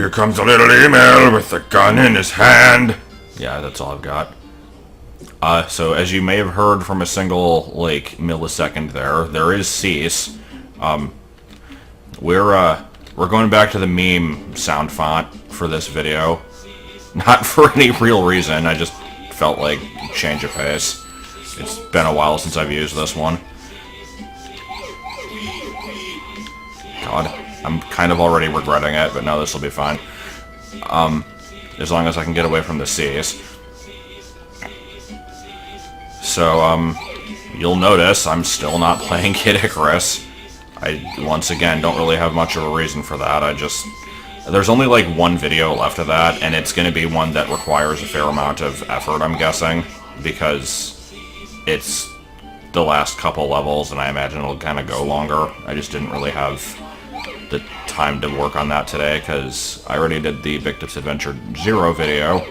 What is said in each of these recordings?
Here comes a little email with a gun in his hand. Yeah, that's all I've got. So as you may have heard from a single, like, millisecond there is cease. We're going back to the meme sound font for this video. Not for any real reason, I just felt like change of pace. It's been a while since I've used this one. God, I'm kind of already regretting it, but no, this will be fine. As long as I can get away from the C's. So, you'll notice I'm still not playing Kid Icarus. I, once again, don't really have much of a reason for that. There's only like one video left of that, and it's going to be one that requires a fair amount of effort, I'm guessing, because it's the last couple levels, and I imagine it'll kind of go longer. I just didn't really have the time to work on that today, because I already did the Victim's Adventure 0 video.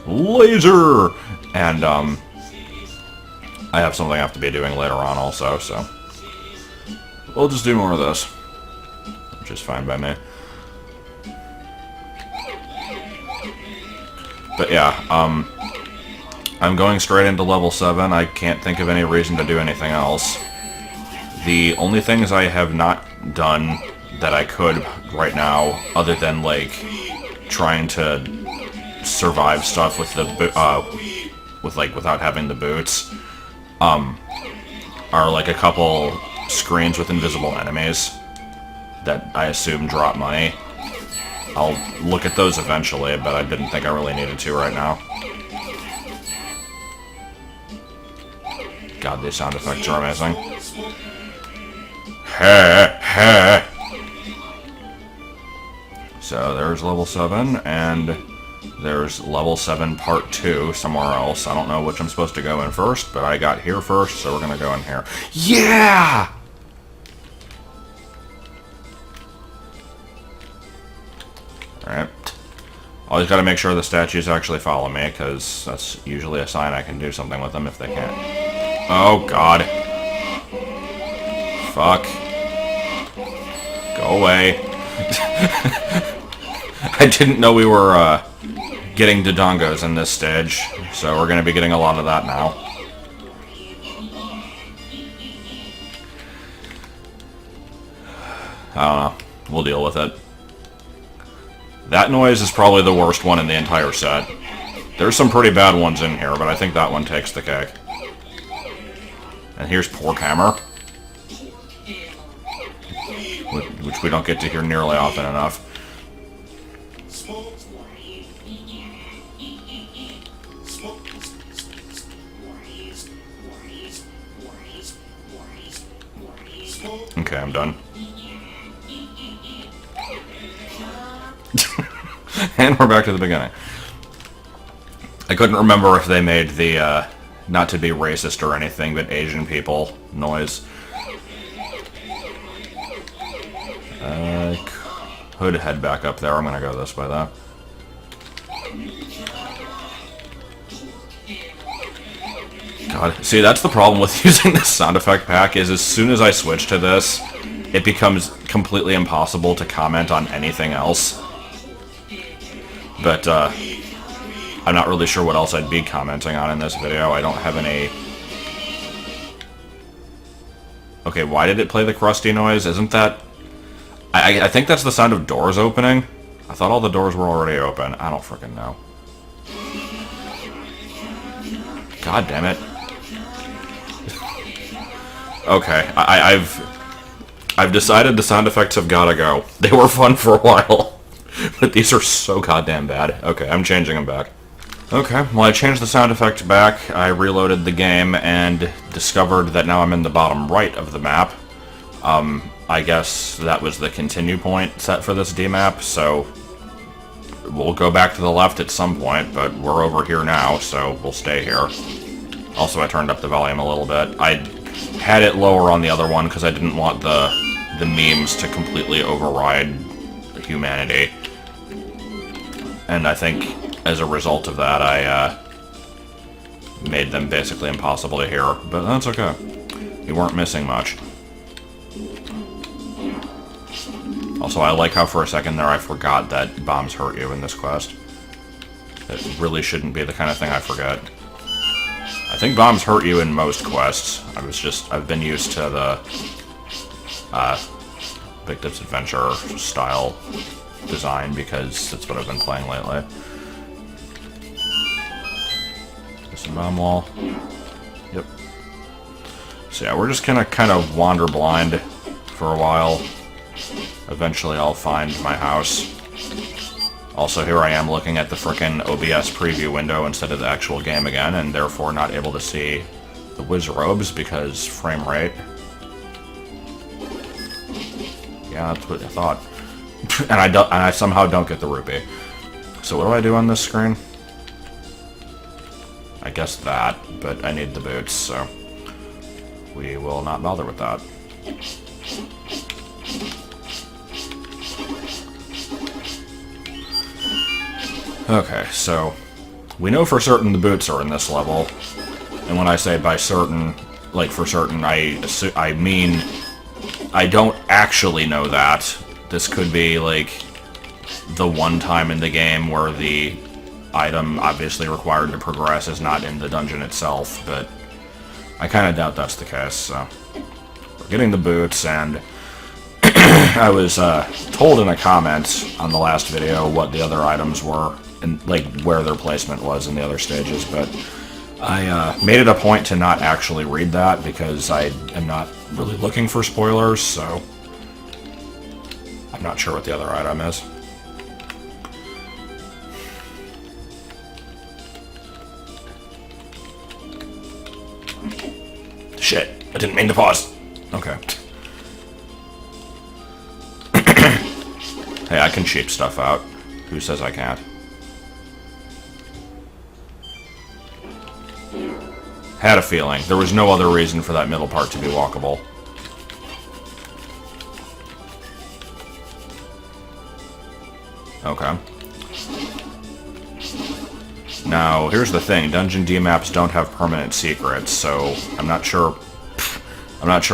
Laser! And, I have something I have to be doing later on also, so we'll just do more of this, which is fine by me. But yeah, I'm going straight into level 7. I can't think of any reason to do anything else. The only things I have not done that I could right now, other than, like, trying to survive stuff with the, without having the boots, are, like, a couple screens with invisible enemies that I assume drop money. I'll look at those eventually, but I didn't think I really needed to right now. God, these sound effects are amazing. So there's level 7, and there's level 7 part 2 somewhere else. I don't know which I'm supposed to go in first, but I got here first, so we're gonna go in here. Yeah! Alright. Always gotta make sure the statues actually follow me, because that's usually a sign I can do something with them if they can't. Oh, God. Fuck. Go away. I didn't know we were, getting Dodongos in this stage, so we're gonna be getting a lot of that now. I don't know. We'll deal with it. That noise is probably the worst one in the entire set. There's some pretty bad ones in here, but I think that one takes the cake. And here's Pork Hammer, which we don't get to hear nearly often enough. Okay, I'm done. And we're back to the beginning. I couldn't remember if they made the, not to be racist or anything, but Asian people noise. I could head back up there. I'm gonna go this way, though. God, see, that's the problem with using this sound effect pack, is as soon as I switch to this, it becomes completely impossible to comment on anything else. But, I'm not really sure what else I'd be commenting on in this video. I don't have any... Okay, why did it play the crusty noise? Isn't that... I think that's the sound of doors opening. I thought all the doors were already open. I don't frickin' know. God damn it. Okay, I've decided the sound effects have gotta go. They were fun for a while. But these are so goddamn bad. Okay, I'm changing them back. Okay, well I changed the sound effects back, I reloaded the game, and discovered that now I'm in the bottom right of the map. I guess that was the continue point set for this D-map, so we'll go back to the left at some point, but we're over here now, so we'll stay here. Also, I turned up the volume a little bit. I had it lower on the other one because I didn't want the memes to completely override humanity. And I think as a result of that, I made them basically impossible to hear, but that's okay. You weren't missing much. Also, I like how for a second there I forgot that bombs hurt you in this quest. It really shouldn't be the kind of thing I forget. I think bombs hurt you in most quests. I've been used to the Victim's Adventure style design because that's what I've been playing lately. There's a bomb wall. Yep. So yeah, we're just gonna kind of wander blind for a while. Eventually I'll find my house. Also, here I am looking at the frickin' OBS preview window instead of the actual game again, and therefore not able to see the wizrobes because frame rate. Yeah, that's what I thought. And I somehow don't get the rupee. So what do I do on this screen? I guess that, but I need the boots, so we will not bother with that. Okay, so we know for certain the boots are in this level, and when I say by certain, like for certain, I mean I don't actually know that. This could be like the one time in the game where the item obviously required to progress is not in the dungeon itself, but I kind of doubt that's the case, so we're getting the boots, and I was told in a comment on the last video what the other items were, and like where their placement was in the other stages, but I made it a point to not actually read that because I am not really looking for spoilers, so I'm not sure what the other item is. Shit, I didn't mean to pause. Okay. Hey, I can cheap stuff out. Who says I can't? Had a feeling. There was no other reason for that middle part to be walkable. Okay. Now, here's the thing. Dungeon D-maps don't have permanent secrets, so I'm not sure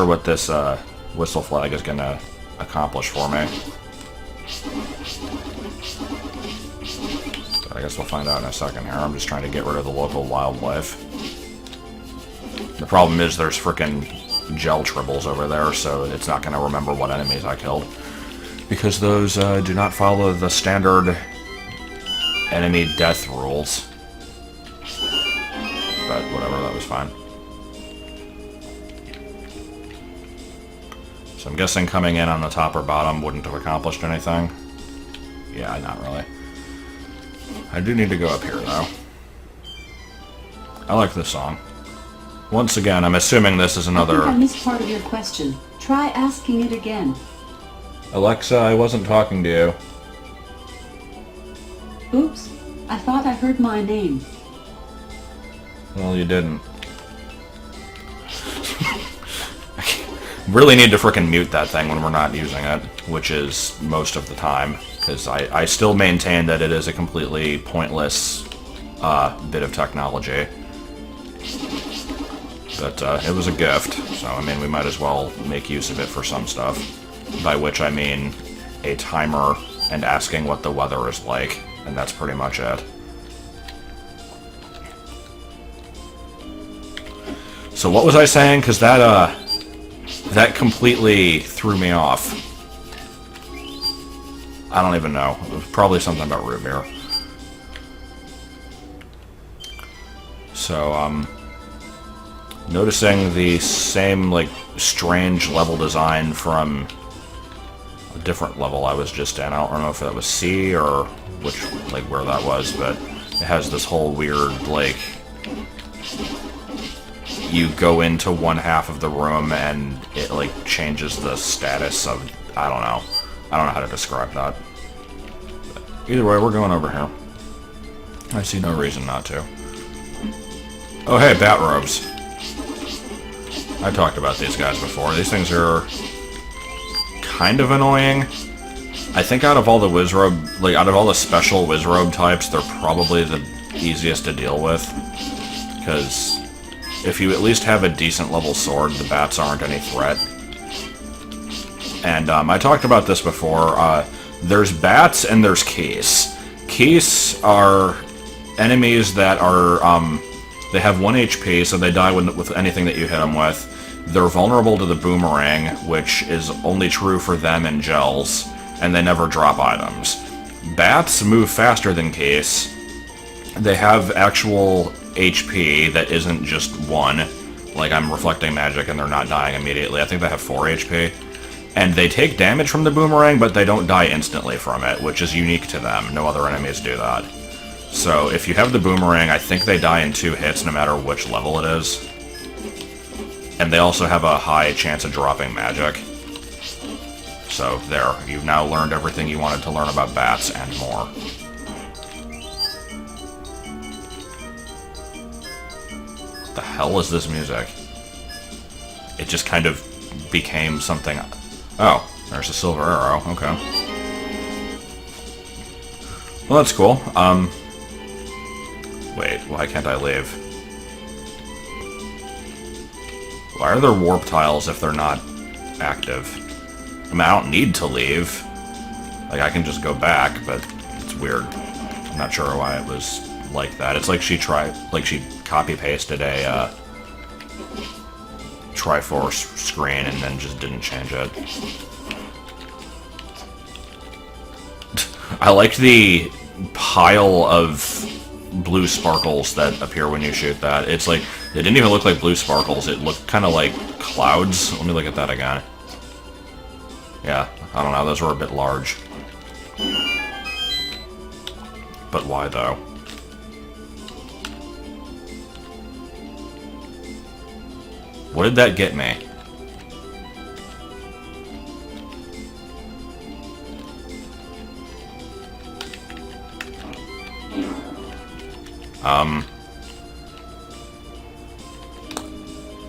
what this whistle flag is gonna accomplish for me. But I guess we'll find out in a second here. I'm just trying to get rid of the local wildlife. The problem is there's frickin' gel tribbles over there, so it's not gonna remember what enemies I killed. Because those do not follow the standard enemy death rules. But whatever, that was fine. So I'm guessing coming in on the top or bottom wouldn't have accomplished anything. Yeah, not really. I do need to go up here, though. I like this song. Once again, I'm assuming this is another... I think I missed part of your question. Try asking it again. Alexa, I wasn't talking to you. Oops. I thought I heard my name. Well, you didn't. Really need to frickin' mute that thing when we're not using it, which is most of the time, because I still maintain that it is a completely pointless bit of technology. But it was a gift, so I mean we might as well make use of it for some stuff. By which I mean a timer and asking what the weather is like, and that's pretty much it. So what was I saying? Because that completely threw me off. I don't even know. It was probably something about root beer. So, noticing the same, like, strange level design from a different level I was just in. I don't know if that was C or which, like, where that was, but it has this whole weird, like... You go into one half of the room and it like changes the status of I don't know how to describe that. But either way, we're going over here. I see no reason not to. Oh hey, bat robes. I talked about these guys before. These things are kind of annoying. I think out of all the wizrobe, like out of all the special wizrobe types, they're probably the easiest to deal with because if you at least have a decent level sword, the bats aren't any threat. And I talked about this before. There's bats and there's keys. Keys are enemies that are, they have 1 HP, so they die with anything that you hit them with. They're vulnerable to the boomerang, which is only true for them and gels, and they never drop items. Bats move faster than keys. They have actual HP that isn't just 1. Like, I'm reflecting magic and they're not dying immediately. I think they have 4 HP. And they take damage from the boomerang, but they don't die instantly from it, which is unique to them. No other enemies do that. So, if you have the boomerang, I think they die in 2 hits no matter which level it is. And they also have a high chance of dropping magic. So, there. You've now learned everything you wanted to learn about bats and more. What the hell is this music? It just kind of became something... Oh, there's a silver arrow. Okay. Well, that's cool. Wait, why can't I leave? Why are there warp tiles if they're not active? I mean, I don't need to leave. Like, I can just go back, but it's weird. I'm not sure why it was like that. It's like she copy-pasted a, Triforce screen and then just didn't change it. I liked the pile of blue sparkles that appear when you shoot that. It's like, it didn't even look like blue sparkles, it looked kind of like clouds. Let me look at that again. Yeah, I don't know, those were a bit large. But why though? What did that get me?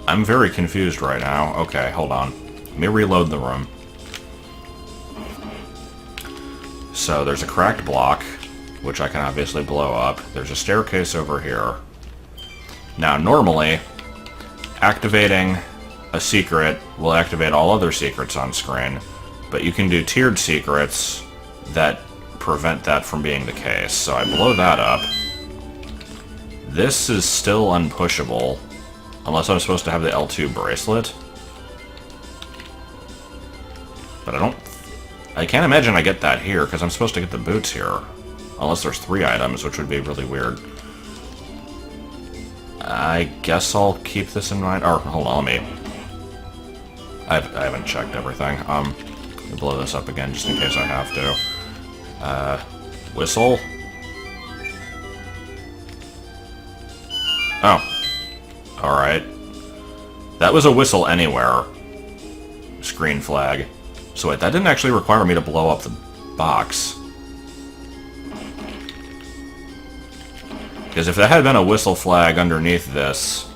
I'm very confused right now. Okay, hold on. Let me reload the room. So, there's a cracked block, which I can obviously blow up. There's a staircase over here. Now, normally, activating a secret will activate all other secrets on screen, but you can do tiered secrets that prevent that from being the case. So I blow that up. This is still unpushable, unless I'm supposed to have the L2 bracelet. But I can't imagine I get that here, because I'm supposed to get the boots here. Unless there's 3 items, which would be really weird. I guess I'll keep this in mind. Or, hold on, let me... I haven't checked everything. Let me blow this up again, just in case I have to. Whistle? Oh. Alright. That was a whistle anywhere. Screen flag. So wait, that didn't actually require me to blow up the box. Because if there had been a whistle flag underneath this,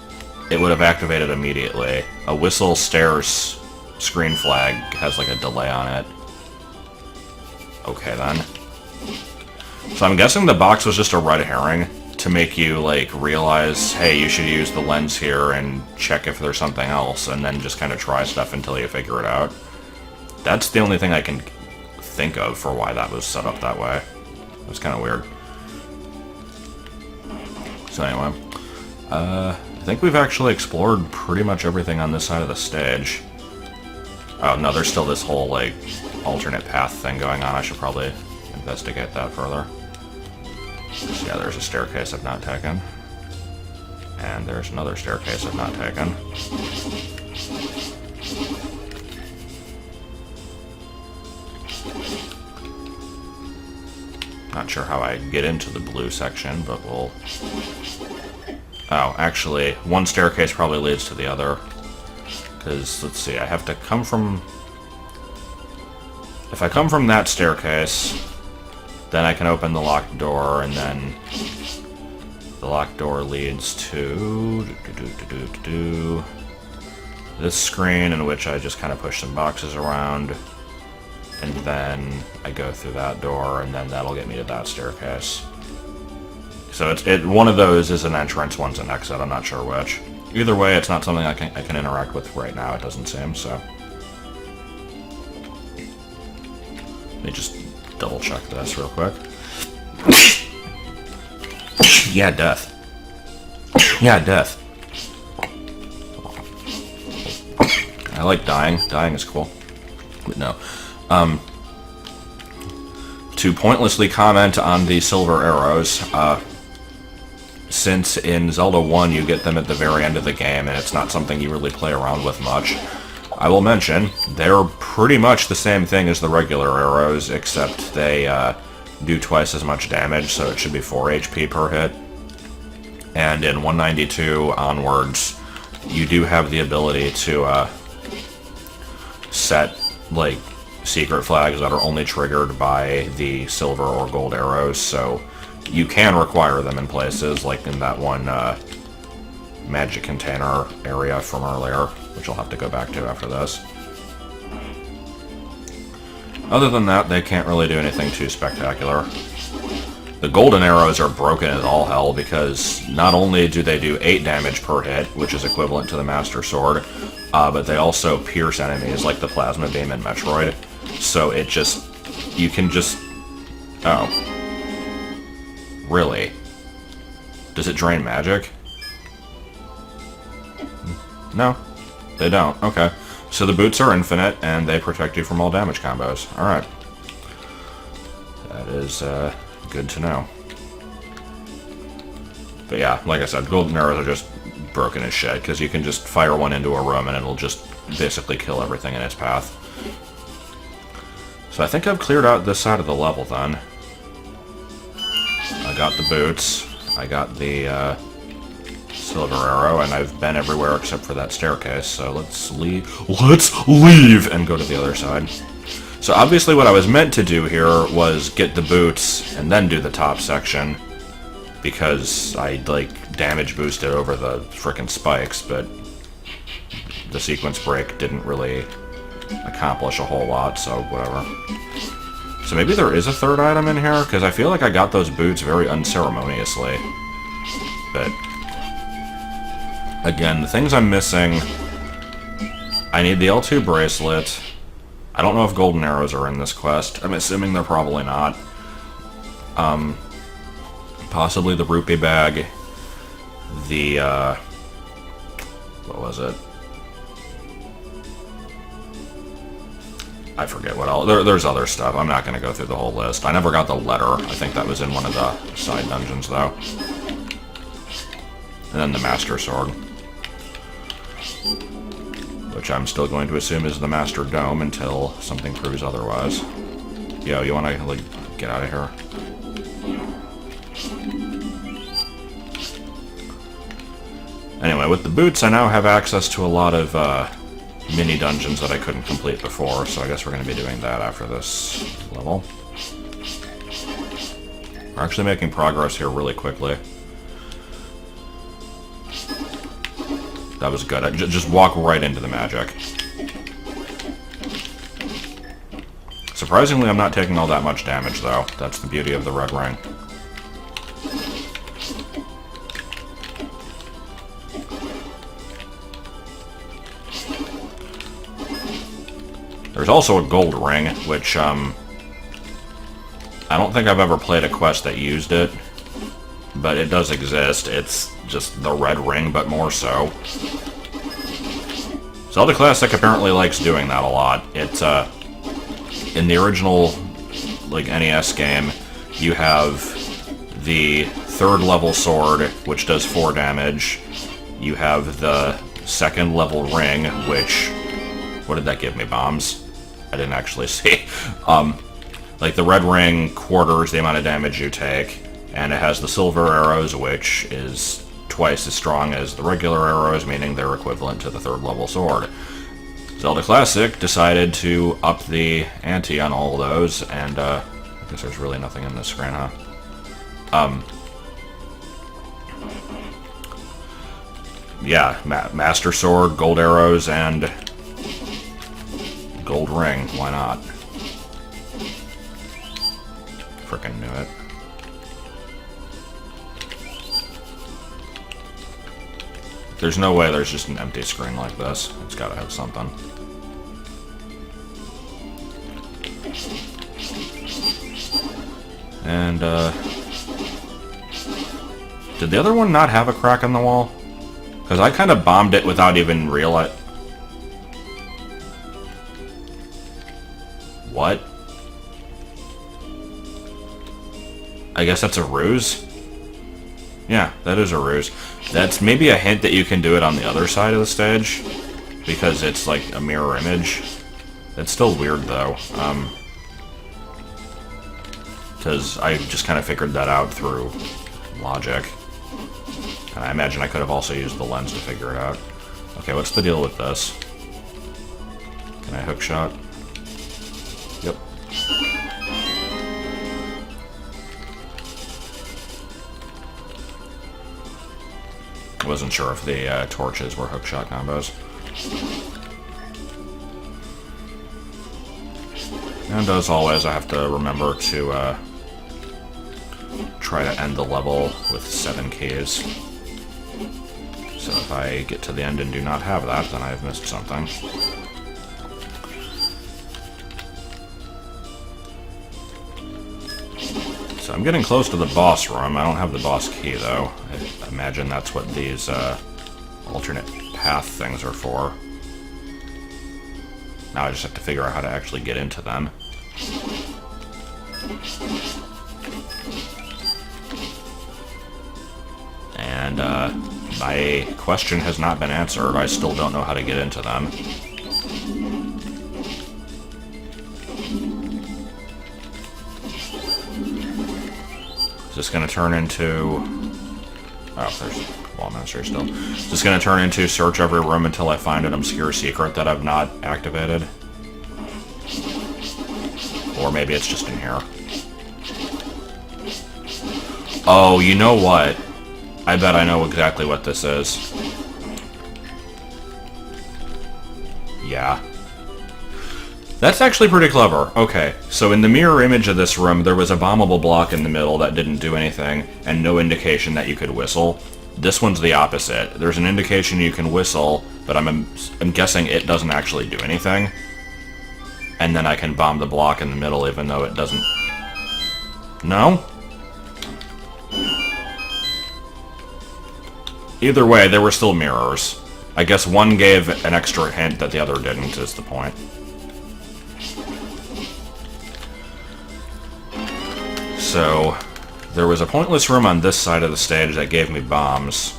it would have activated immediately. A whistle stairs screen flag has like a delay on it. Okay then. So I'm guessing the box was just a red herring to make you like realize, hey, you should use the lens here and check if there's something else, and then just kind of try stuff until you figure it out. That's the only thing I can think of for why that was set up that way. It was kind of weird. So anyway, I think we've actually explored pretty much everything on this side of the stage. Oh no, there's still this whole, like, alternate path thing going on. I should probably investigate that further. So yeah, there's a staircase I've not taken. And there's another staircase I've not taken. Not sure how I get into the blue section, but we'll... Oh, actually, one staircase probably leads to the other. Because, let's see, I have to come from... If I come from that staircase, then I can open the locked door, and then the locked door leads to... this screen, in which I just kind of push some boxes around. And then I go through that door, and then that'll get me to that staircase. So one of those is an entrance, one's an exit. I'm not sure which. Either way, it's not something I can interact with right now. It doesn't seem so. me just double check this real quick. Yeah, death. Yeah, death. I like dying. Dying is cool. But no. To pointlessly comment on the silver arrows, since in Zelda 1 you get them at the very end of the game and it's not something you really play around with much, I will mention they're pretty much the same thing as the regular arrows, except they do twice as much damage, so it should be 4 HP per hit. And in 192 onwards, you do have the ability to set, like, secret flags that are only triggered by the silver or gold arrows, so you can require them in places, like in that one magic container area from earlier, which I'll have to go back to after this. Other than that, they can't really do anything too spectacular. The golden arrows are broken as all hell because not only do they do 8 damage per hit, which is equivalent to the Master Sword, but they also pierce enemies like the Plasma Beam in Metroid. So it just... you can just... oh. Really? Does it drain magic? No. They don't. Okay. So the boots are infinite, and they protect you from all damage combos. Alright. That is, good to know. But yeah, like I said, golden arrows are just broken as shit, because you can just fire one into a room and it'll just basically kill everything in its path. So I think I've cleared out this side of the level then. I got the boots, I got the silver arrow, and I've been everywhere except for that staircase, so let's leave and go to the other side. So obviously what I was meant to do here was get the boots and then do the top section, because I, like, damage boosted over the frickin' spikes, but the sequence break didn't really accomplish a whole lot, so whatever. So maybe there is a third item in here, because I feel like I got those boots very unceremoniously. But again, the things I'm missing, I need the L2 bracelet. I don't know if golden arrows are in this quest. I'm assuming they're probably not. Possibly the rupee bag. The, what was it? I forget what else. There's other stuff. I'm not going to go through the whole list. I never got the letter. I think that was in one of the side dungeons, though. And then the Master Sword. Which I'm still going to assume is the Master Dome until something proves otherwise. Yo, you want to, like, get out of here? Anyway, with the boots, I now have access to a lot of, mini dungeons that I couldn't complete before, so I guess we're going to be doing that after this level. We're actually making progress here really quickly. That was good. Just walk right into the magic. Surprisingly, I'm not taking all that much damage, though. That's the beauty of the red ring. There's also a gold ring, which, I don't think I've ever played a quest that used it, but it does exist. It's just the red ring, but more so. Zelda Classic apparently likes doing that a lot. It's, in the original, like, NES game, you have the 3rd level sword, which does 4 damage. You have the 2nd level ring, which... what did that give me? Bombs? I didn't actually see. Like, the red ring quarters the amount of damage you take, and it has the silver arrows, which is twice as strong as the regular arrows, meaning they're equivalent to the 3rd level sword. Zelda Classic decided to up the ante on all of those, and, I guess there's really nothing in this screen, huh? Yeah, Master Sword, gold arrows, and gold ring. Why not? Frickin' knew it. There's no way there's just an empty screen like this. It's gotta have something. And, did the other one not have a crack in the wall? Because I kind of bombed it without even realizing... What? I guess that's a ruse? Yeah, that is a ruse. That's maybe a hint that you can do it on the other side of the stage, because it's like a mirror image. It's still weird though, because I just kind of figured that out through logic. And I imagine I could have also used the lens to figure it out. Okay, what's the deal with this? Can I hook shot? Yep. I wasn't sure if the torches were hookshot combos. And as always, I have to remember to try to end the level with 7 keys. So if I get to the end and do not have that, then I've missed something. So I'm getting close to the boss room. I don't have the boss key, though. I imagine that's what these alternate path things are for. Now I just have to figure out how to actually get into them. And my question has not been answered. I still don't know how to get into them. Is this going to turn into... Oh, there's wall ministry still. Is this going to turn into search every room until I find an obscure secret that I've not activated? Or maybe it's just in here. Oh, you know what? I bet I know exactly what this is. Yeah. That's actually pretty clever. Okay, so in the mirror image of this room, there was a bombable block in the middle that didn't do anything, and no indication that you could whistle. This one's the opposite. There's an indication you can whistle, but I'm guessing it doesn't actually do anything. And then I can bomb the block in the middle even though it doesn't... No? Either way, there were still mirrors. I guess one gave an extra hint that the other didn't, is the point. So, there was a pointless room on this side of the stage that gave me bombs.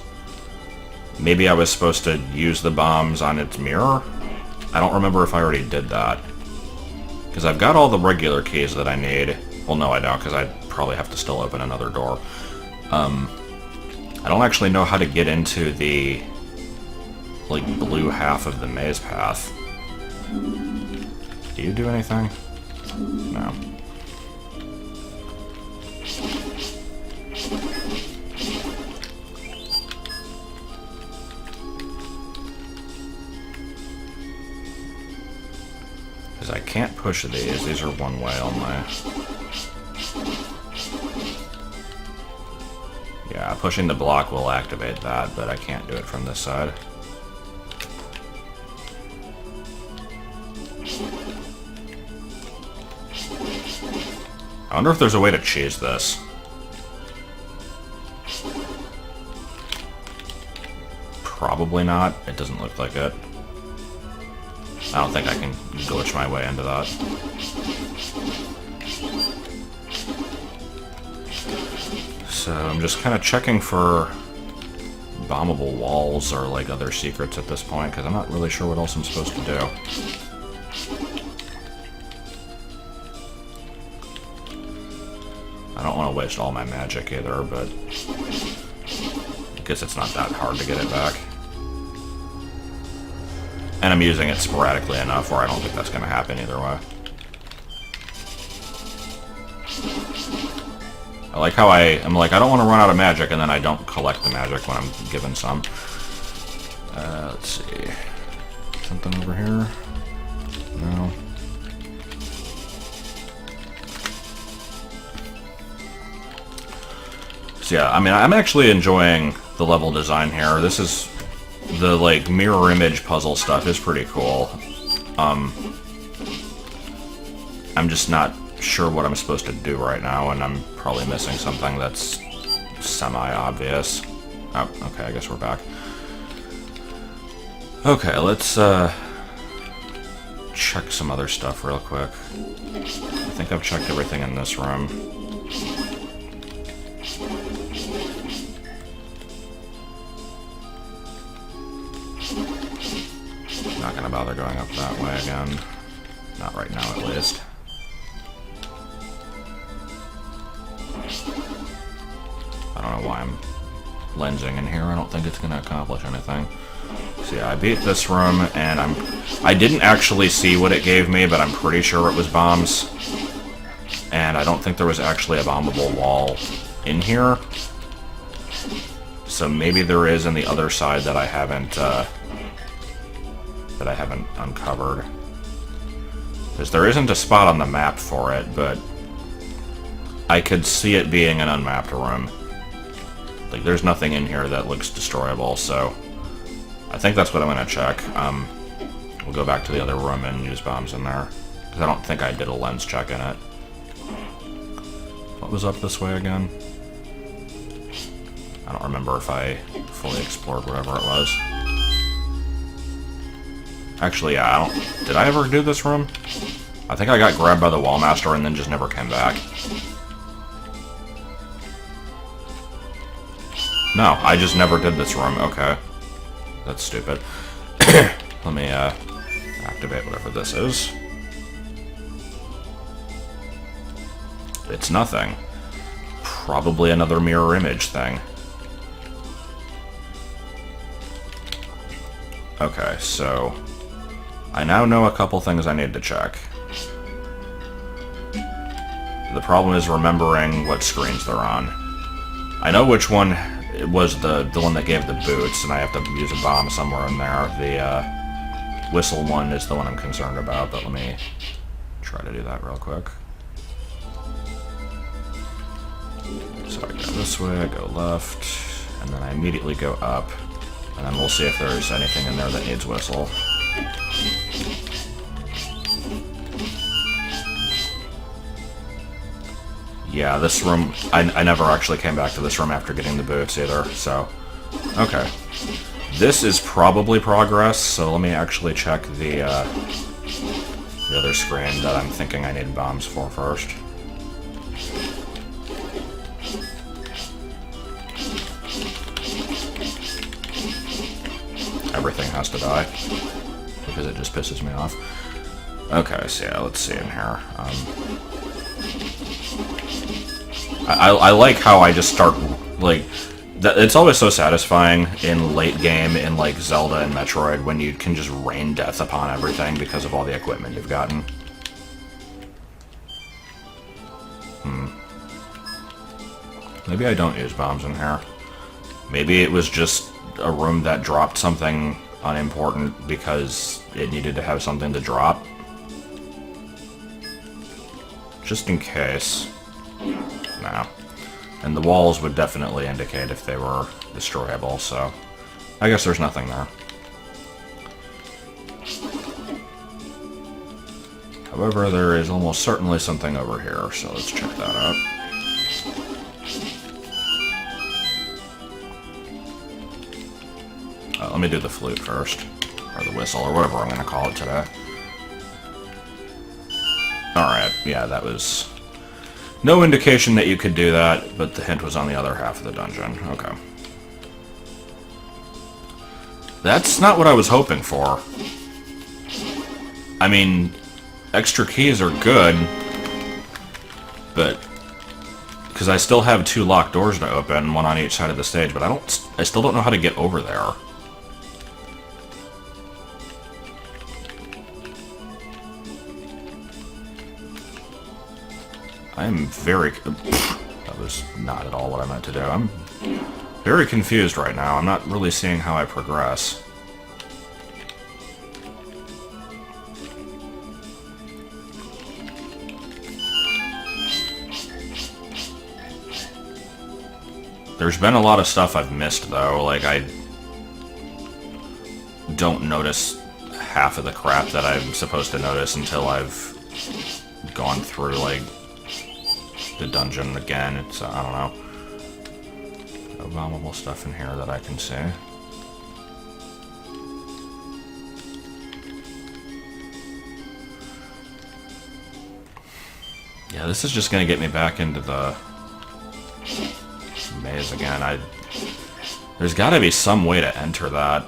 Maybe I was supposed to use the bombs on its mirror? I don't remember if I already did that. Because I've got all the regular keys that I need. Well, no, I don't, because I'd probably have to still open another door. I don't actually know how to get into the, like, blue half of the maze path. Do you do anything? No. Because I can't push these. These are one way only. Yeah, pushing the block will activate that, but I can't do it from this side. I wonder if there's a way to cheese this. Probably not. It doesn't look like it. I don't think I can glitch my way into that. So I'm just kind of checking for bombable walls or like other secrets at this point, because I'm not really sure what else I'm supposed to do. I don't want to waste all my magic either, but I guess it's not that hard to get it back. And I'm using it sporadically enough where I don't think that's going to happen either way. I like how I'm like, I don't want to run out of magic, and then I don't collect the magic when I'm given some. Let's see. Something over here? No. So yeah, I mean, I'm actually enjoying the level design here. This is... the, like, mirror image puzzle stuff is pretty cool. I'm just not sure what I'm supposed to do right now, and I'm probably missing something that's semi-obvious. Oh, okay, I guess we're back. Okay, let's check some other stuff real quick. I think I've checked everything in this room. Not gonna bother going up that way again. Not right now, at least. I don't know why I'm lensing in here. I don't think it's gonna accomplish anything. So yeah, I beat this room, and I didn't actually see what it gave me, but I'm pretty sure it was bombs. And I don't think there was actually a bombable wall in here. So maybe there is on the other side that I haven't uncovered. Because there isn't a spot on the map for it, but I could see it being an unmapped room. Like, there's nothing in here that looks destroyable, so I think that's what I'm going to check. We'll go back to the other room and use bombs in there, because I don't think I did a lens check in it. What was up this way again? I don't remember if I fully explored whatever it was. Actually, yeah, did I ever do this room? I think I got grabbed by the Wallmaster and then just never came back. No, I just never did this room. Okay. That's stupid. Let me activate whatever this is. It's nothing. Probably another mirror image thing. Okay, so I now know a couple things I need to check. The problem is remembering what screens they're on. I know which one was the one that gave the boots, and I have to use a bomb somewhere in there. The whistle one is the one I'm concerned about, but let me try to do that real quick. So I go this way, I go left, and then I immediately go up, and then we'll see if there's anything in there that needs whistle. Yeah, this room, I never actually came back to this room after getting the boots either, so, okay. This is probably progress, so let me actually check the other screen that I'm thinking I need bombs for first. Everything has to die, because it just pisses me off. Okay, so yeah, let's see in here. I like how I just start, like, it's always so satisfying in late game in, like, Zelda and Metroid when you can just rain death upon everything because of all the equipment you've gotten. Maybe I don't use bombs in here. Maybe it was just a room that dropped something unimportant because it needed to have something to drop. Just in case. No. And the walls would definitely indicate if they were destroyable, so I guess there's nothing there. However, there is almost certainly something over here, so let's check that out. Let me do the flute first, or the whistle, or whatever I'm going to call it today. Alright, yeah, that was no indication that you could do that, but the hint was on the other half of the dungeon. Okay. That's not what I was hoping for. I mean, extra keys are good, but because I still have 2 locked doors to open, one on each side of the stage, but I still don't know how to get over there. I'm very... That was not at all what I meant to do. I'm very confused right now. I'm not really seeing how I progress. There's been a lot of stuff I've missed, though. Like, I don't notice half of the crap that I'm supposed to notice until I've gone through, like, the dungeon again. It's, I don't know. No valuable stuff in here that I can see. Yeah, this is just gonna get me back into the maze again. There's gotta be some way to enter that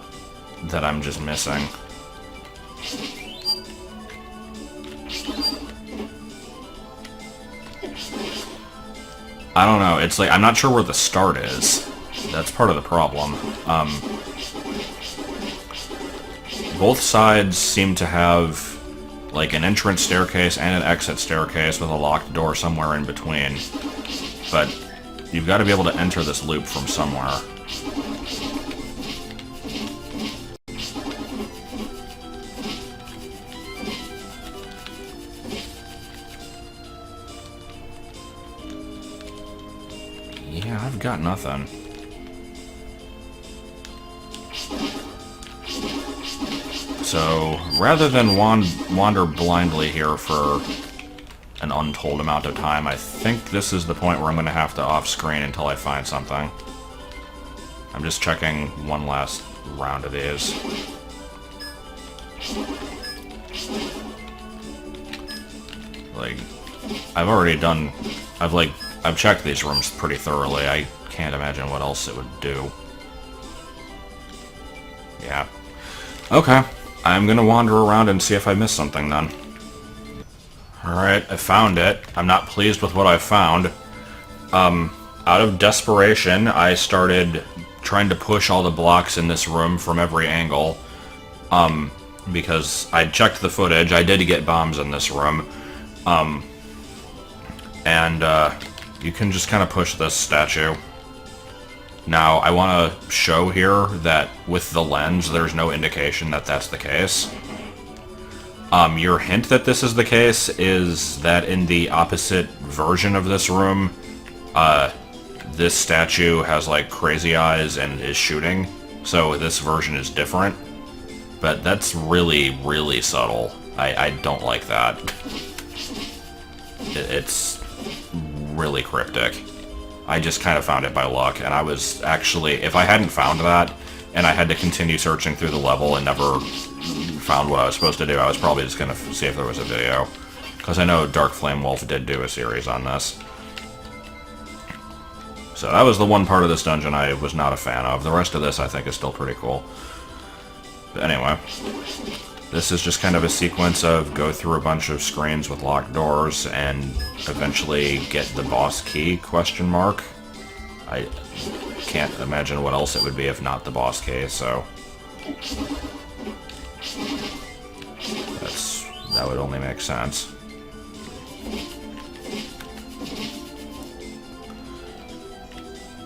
I'm just missing. I don't know, it's like, I'm not sure where the start is. That's part of the problem. Both sides seem to have, like, an entrance staircase and an exit staircase with a locked door somewhere in between. But you've got to be able to enter this loop from somewhere. Yeah, I've got nothing. So, rather than wander blindly here for an untold amount of time, I think this is the point where I'm going to have to off-screen until I find something. I'm just checking one last round of these. Like, I've checked these rooms pretty thoroughly. I can't imagine what else it would do. Yeah. Okay. I'm gonna wander around and see if I missed something then. Alright, I found it. I'm not pleased with what I found. Out of desperation, I started trying to push all the blocks in this room from every angle. Because I checked the footage, I did get bombs in this room. You can just kind of push this statue. Now, I want to show here that with the lens, there's no indication that that's the case. Your hint that this is the case is that in the opposite version of this room, this statue has, like, crazy eyes and is shooting, so this version is different. But that's really, really subtle. I don't like that. It's really cryptic. I just kind of found it by luck, and I was actually, if I hadn't found that, and I had to continue searching through the level and never found what I was supposed to do, I was probably just going to see if there was a video. Because I know DarkFlameWolf did do a series on this. So that was the one part of this dungeon I was not a fan of. The rest of this I think is still pretty cool. But anyway, this is just kind of a sequence of go through a bunch of screens with locked doors and eventually get the boss key, question mark. I can't imagine what else it would be if not the boss key, so that would only make sense.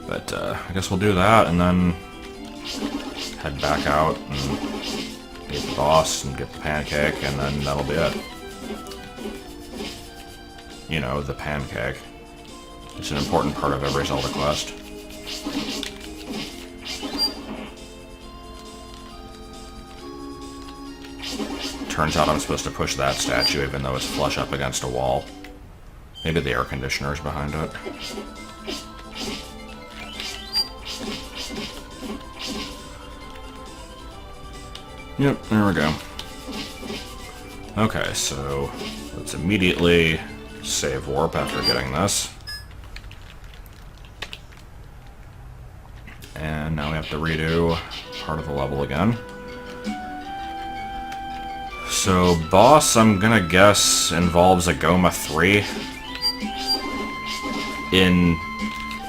But I guess we'll do that and then head back out and get the boss and get the pancake, and then that'll be it. You know, the pancake. It's an important part of every Zelda quest. Turns out I'm supposed to push that statue even though it's flush up against a wall. Maybe the air conditioner's behind it. Yep, there we go. Okay, so let's immediately save warp after getting this. And now we have to redo part of the level again. So, boss, I'm gonna guess, involves a Goma 3. In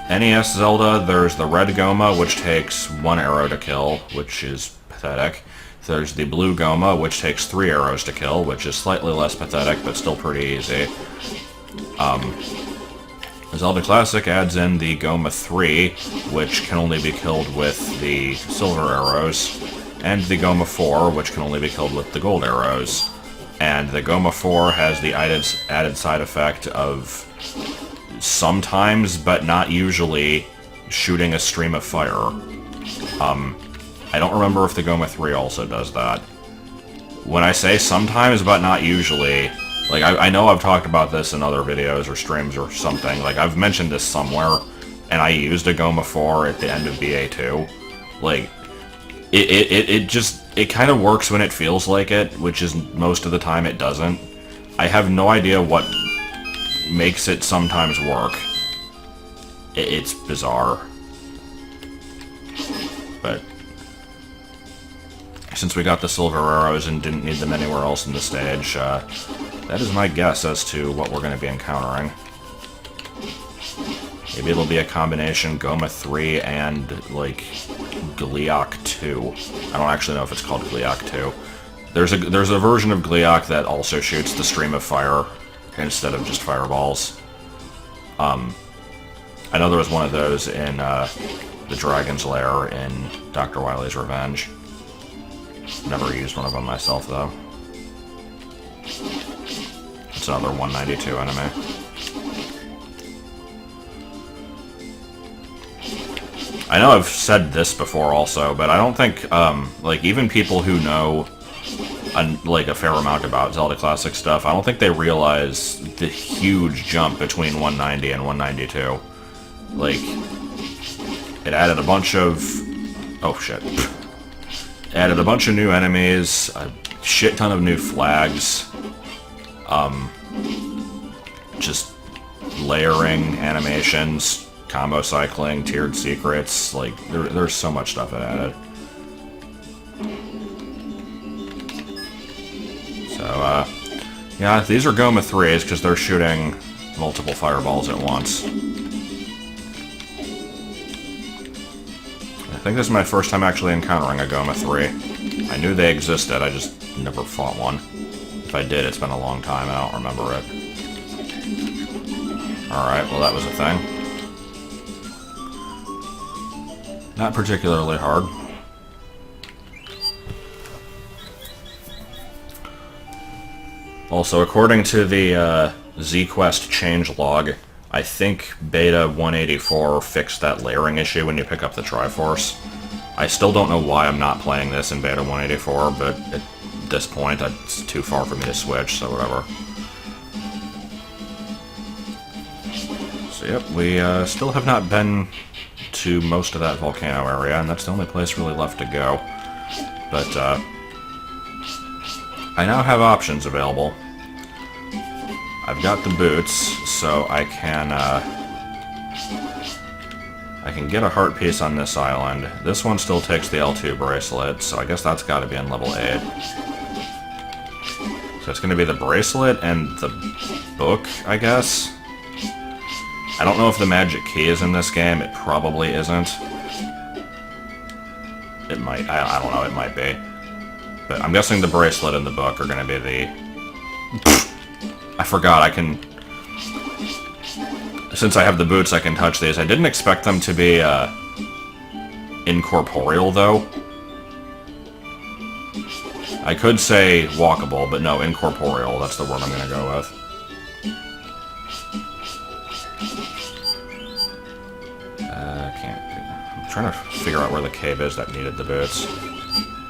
NES Zelda, there's the red Goma, which takes 1 arrow to kill, which is pathetic. There's the blue Goma, which takes 3 arrows to kill, which is slightly less pathetic, but still pretty easy. Zelda Classic adds in the Goma 3, which can only be killed with the silver arrows, and the Goma 4, which can only be killed with the gold arrows. And the Goma 4 has the added side effect of sometimes, but not usually, shooting a stream of fire. I don't remember if the Goma 3 also does that. When I say sometimes, but not usually, Like, I know I've talked about this in other videos or streams or something. Like, I've mentioned this somewhere, and I used a Goma 4 at the end of BA2. Like, it kind of works when it feels like it, which is most of the time it doesn't. I have no idea what makes it sometimes work. It's bizarre. But since we got the silver arrows and didn't need them anywhere else in the stage, that is my guess as to what we're going to be encountering. Maybe it'll be a combination Goma 3 and, like, Gliok 2. I don't actually know if it's called Gliok 2. There's a version of Gliok that also shoots the stream of fire instead of just fireballs. I know there was one of those in the Dragon's Lair in Dr. Wily's Revenge. Never used one of them myself, though. It's another 192 enemy. I know I've said this before also, but I don't think, like, even people who know, like, a fair amount about Zelda Classic stuff, I don't think they realize the huge jump between 190 and 192. Like, it added a bunch of... oh, shit. It added a bunch of new enemies, a shit ton of new flags, just layering animations, combo cycling, tiered secrets, like, there's so much stuff it added. So, yeah, these are Goma 3s because they're shooting multiple fireballs at once. I think this is my first time actually encountering a Goma 3. I knew they existed, I just never fought one. If I did, it's been a long time, I don't remember it. Alright, well that was a thing. Not particularly hard. Also, according to the Z-Quest changelog, I think Beta 184 fixed that layering issue when you pick up the Triforce. I still don't know why I'm not playing this in Beta 184, but at this point, it's too far for me to switch, so whatever. So yep, we still have not been to most of that volcano area, and that's the only place really left to go. But, I now have options available. I've got the boots, so I can get a heart piece on this island. This one still takes the L2 bracelet, so I guess that's got to be in level 8. So it's going to be the bracelet and the book, I guess. I don't know if the magic key is in this game. It probably isn't. It might. I don't know. It might be. But I'm guessing the bracelet and the book are going to be the... I forgot, I can... Since I have the boots, I can touch these. I didn't expect them to be, incorporeal, though. I could say walkable, but no, incorporeal. That's the word I'm gonna go with. I'm trying to figure out where the cave is that needed the boots.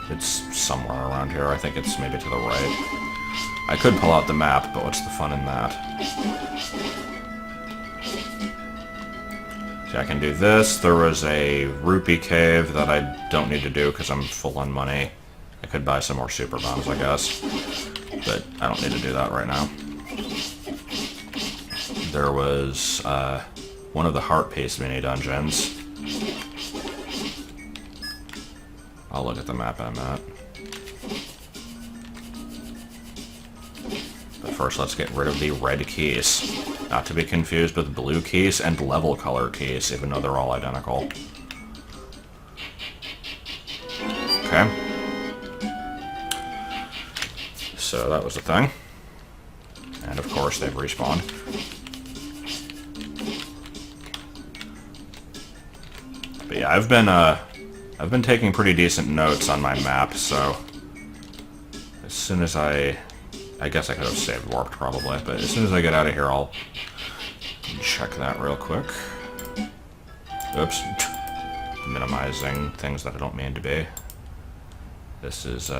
It's somewhere around here. I think it's maybe to the right. I could pull out the map, but what's the fun in that? See, I can do this. There was a rupee cave that I don't need to do because I'm full on money. I could buy some more super bombs, I guess. But I don't need to do that right now. There was one of the heart piece mini dungeons. I'll look at the map in a minute. But first, let's get rid of the red keys. Not to be confused with blue keys and level color keys, even though they're all identical. Okay. So that was the thing. And of course, they've respawned. But yeah, I've been taking pretty decent notes on my map, so as soon as I guess I could have saved warped probably, but as soon as I get out of here, I'll check that real quick. Oops. Minimizing things that I don't mean to be. This is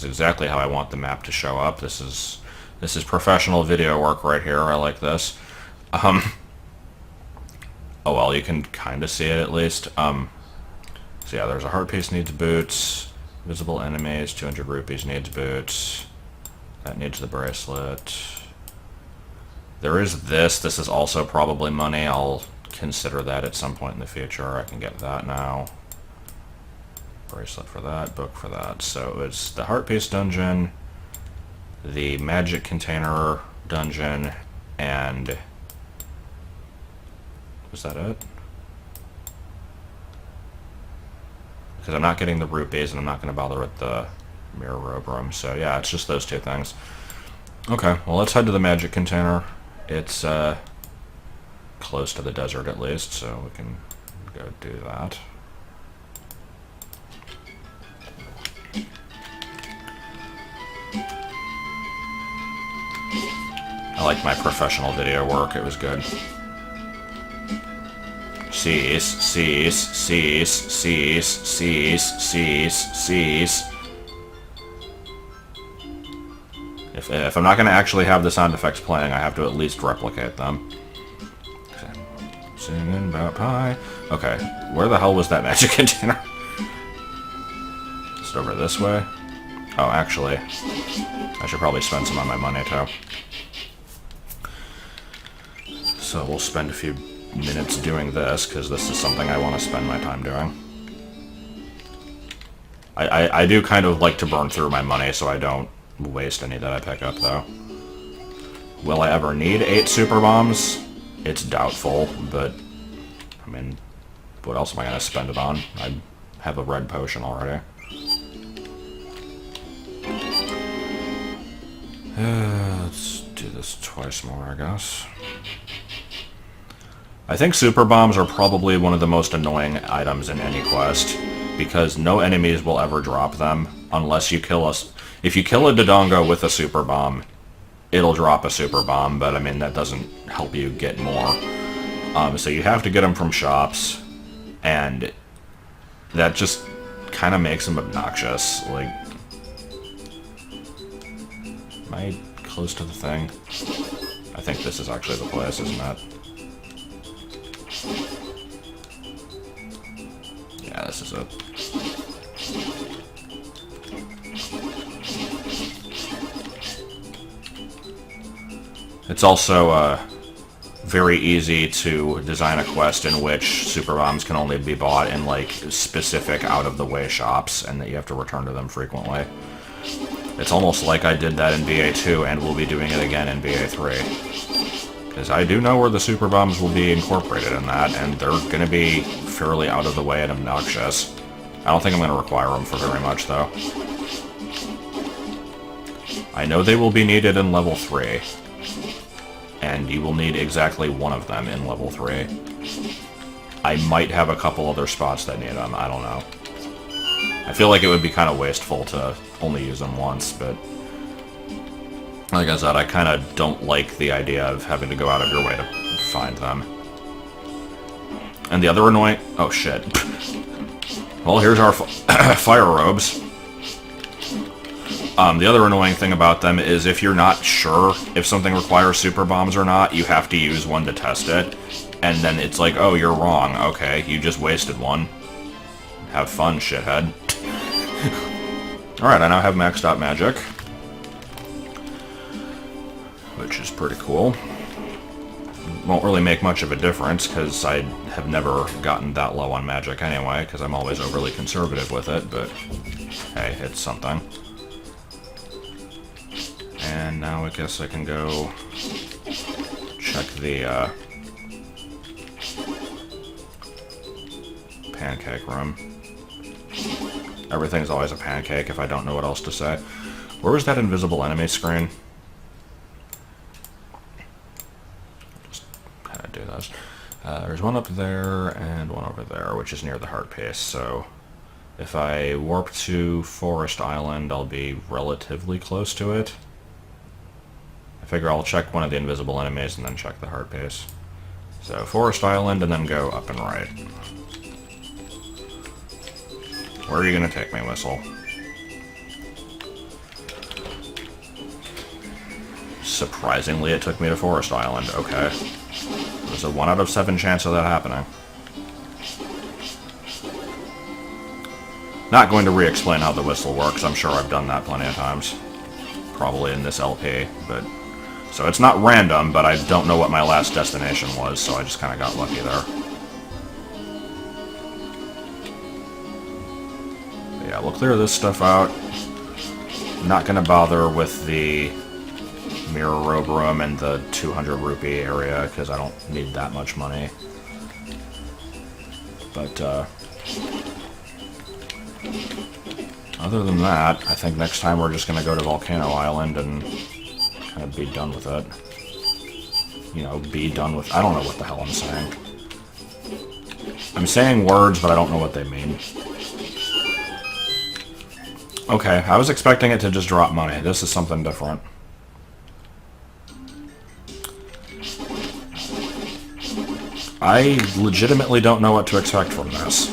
exactly how I want the map to show up. This is This is professional video work right here. I like this. Oh well, you can kind of see it at least. So yeah, there's a heart piece needs boots. Visible enemies, 200 rupees needs boots. That needs the bracelet. There is this. This is also probably money. I'll consider that at some point in the future. I can get that now. Bracelet for that, book for that. So it's the heart piece dungeon, the magic container dungeon, and was that it? Because I'm not getting the rupees and I'm not going to bother with the mirror robe room. So yeah, it's just those two things. Okay, well let's head to the magic container. It's close to the desert at least, so we can go do that. I like my professional video work, it was good. Cease. If I'm not going to actually have the sound effects playing, I have to at least replicate them. Singing about pie. Okay, where the hell was that magic container? Is it over this way? Oh, actually, I should probably spend some on my money, too. So we'll spend a few minutes doing this, because this is something I want to spend my time doing. I do kind of like to burn through my money so I don't waste any that I pick up, though. Will I ever need 8 super bombs? It's doubtful, but, I mean, what else am I going to spend it on? I have a red potion already. Let's do this twice more, I guess. I think super bombs are probably one of the most annoying items in any quest, because no enemies will ever drop them unless you kill us. If you kill a Dodongo with a super bomb, it'll drop a super bomb, but I mean that doesn't help you get more. So you have to get them from shops, and that just kind of makes them obnoxious. Like, am I close to the thing? I think this is actually the place, isn't it? Yeah, this is it. It's also very easy to design a quest in which super bombs can only be bought in like specific out-of-the-way shops, and that you have to return to them frequently. It's almost like I did that in BA2 and will be doing it again in BA3. Because I do know where the super bombs will be incorporated in that, and they're going to be fairly out of the way and obnoxious. I don't think I'm going to require them for very much, though. I know they will be needed in level 3. And you will need exactly one of them in level 3. I might have a couple other spots that need them, I don't know. I feel like it would be kind of wasteful to only use them once, but like I said, I kind of don't like the idea of having to go out of your way to find them. And the other annoying... Oh, shit. Well, here's our fire robes. The other annoying thing about them is if you're not sure if something requires super bombs or not, you have to use one to test it. And then it's like, oh, you're wrong. Okay, you just wasted one. Have fun, shithead. Alright, I now have maxed out magic. Which is pretty cool. Won't really make much of a difference, because I have never gotten that low on magic anyway, because I'm always overly conservative with it, but hey, it's something. And now I guess I can go check the pancake room. Everything's always a pancake if I don't know what else to say. Where was that invisible enemy screen? Just kind of do this. There's one up there and one over there, which is near the heart piece, so if I warp to Forest Island, I'll be relatively close to it. I figure I'll check one of the invisible enemies and then check the heart piece. So, Forest Island and then go up and right. Where are you going to take me, Whistle? Surprisingly, it took me to Forest Island. Okay. There's a 1 out of 7 chance of that happening. Not going to re-explain how the whistle works. I'm sure I've done that plenty of times. Probably in this LP, but... So it's not random, but I don't know what my last destination was, so I just kind of got lucky there. But yeah, we'll clear this stuff out. Not going to bother with the Mirror Robe Room and the 200 rupee area, because I don't need that much money. But, other than that, I think next time we're just going to go to Volcano Island and kind of be done with it. You know, be done with... I don't know what the hell I'm saying. I'm saying words, but I don't know what they mean. Okay, I was expecting it to just drop money. This is something different. I legitimately don't know what to expect from this.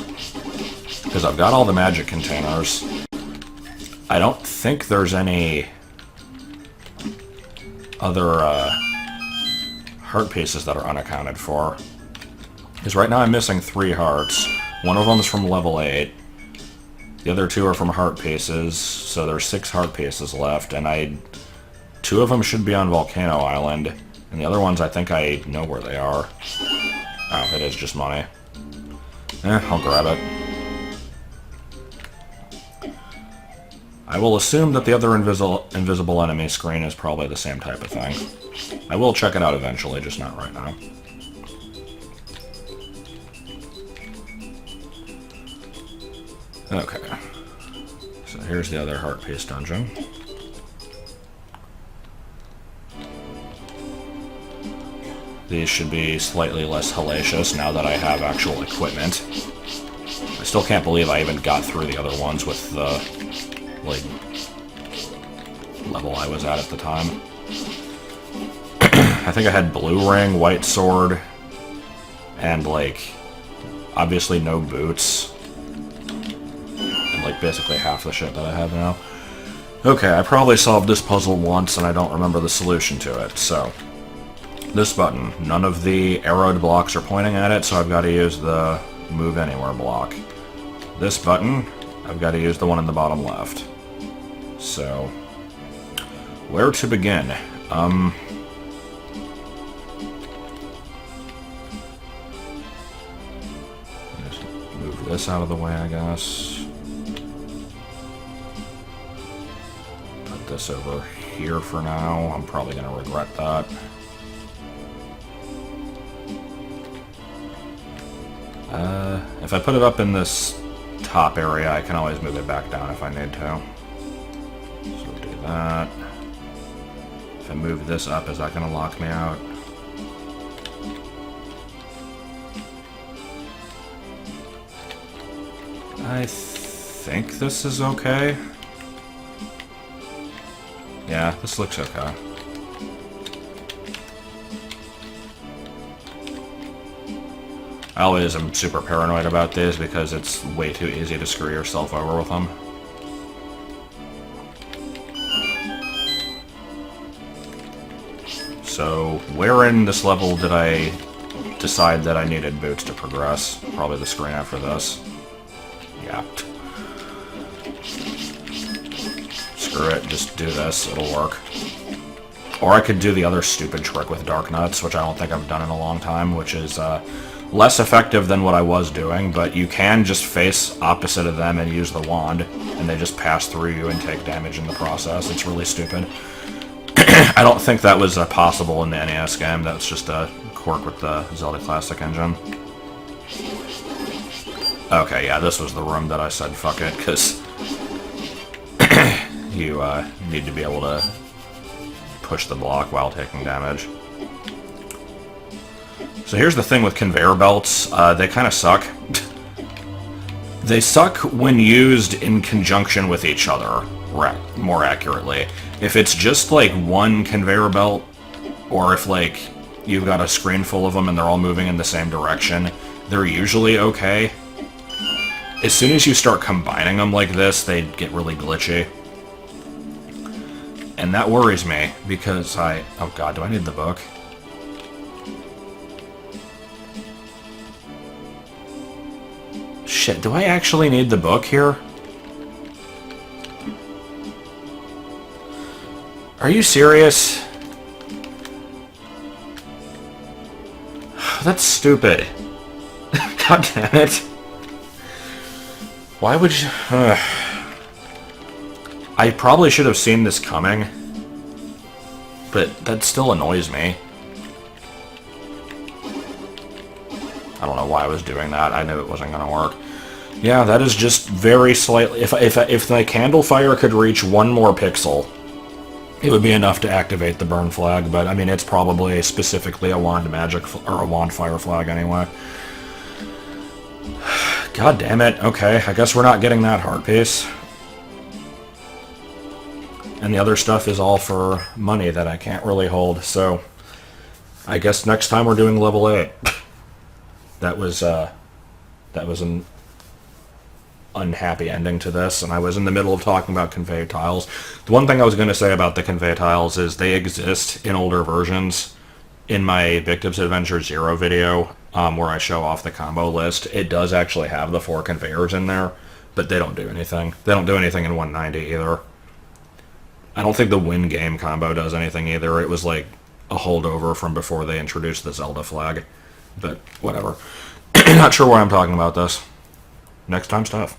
Because I've got all the magic containers. I don't think there's any other heart pieces that are unaccounted for. Because right now I'm missing 3 hearts. One of them is from level 8. The other 2 are from heart pieces, so there's 6 heart pieces left, and 2 of them should be on Volcano Island, and the other ones I think I know where they are. Oh, it is just money. I'll grab it. I will assume that the other invisible enemy screen is probably the same type of thing. I will check it out eventually, just not right now. Okay. So here's the other heart piece dungeon. These should be slightly less hellacious now that I have actual equipment. I still can't believe I even got through the other ones with the, like, level I was at the time. I think I had blue ring, white sword, and, like, obviously no boots. And, like, basically half the shit that I have now. Okay, I probably solved this puzzle once and I don't remember the solution to it, so... This button, none of the arrowed blocks are pointing at it, so I've got to use the Move Anywhere block. This button, I've got to use the one in the bottom left. So, where to begin? Just move this out of the way, I guess. Put this over here for now. I'm probably going to regret that. If I put it up in this top area, I can always move it back down if I need to. So do that. If I move this up, is that going to lock me out? I think this is okay. Yeah, this looks okay. I always am super paranoid about this because it's way too easy to screw yourself over with them. So, where in this level did I decide that I needed boots to progress? Probably the screen after this. Yeah. Screw it, just do this, it'll work. Or I could do the other stupid trick with Dark Nuts, which I don't think I've done in a long time, which is, less effective than what I was doing, but you can just face opposite of them and use the wand, and they just pass through you and take damage in the process. It's really stupid. I don't think that was possible in the NES game. That's just a quirk with the Zelda Classic engine. Okay, yeah, this was the room that I said fuck it, because you need to be able to push the block while taking damage. So here's the thing with conveyor belts, they kind of suck. They suck when used in conjunction with each other, more accurately. If it's just like one conveyor belt, or if like you've got a screen full of them and they're all moving in the same direction, they're usually okay. As soon as you start combining them like this, they get really glitchy. And that worries me, because oh god, do I need the book? Shit, do I actually need the book here? Are you serious? That's stupid. God damn it. Why would you... I probably should have seen this coming, but that still annoys me. I don't know why I was doing that. I knew it wasn't going to work. Yeah, that is just very slightly... If the candle fire could reach one more pixel, it would be enough to activate the burn flag, but I mean, it's probably specifically a wand magic or a wand fire flag anyway. God damn it. Okay, I guess we're not getting that heart piece. And the other stuff is all for money that I can't really hold, so I guess next time we're doing level 8. That was an unhappy ending to this, and I was in the middle of talking about convey tiles. The one thing I was going to say about the convey tiles is they exist in older versions. In my Victims Adventure 0 video, where I show off the combo list, it does actually have the 4 conveyors in there, but they don't do anything. They don't do anything in 190 either. I don't think the win game combo does anything either. It was like a holdover from before they introduced the Zelda flag. But whatever. Not sure why I'm talking about this. Next time stuff.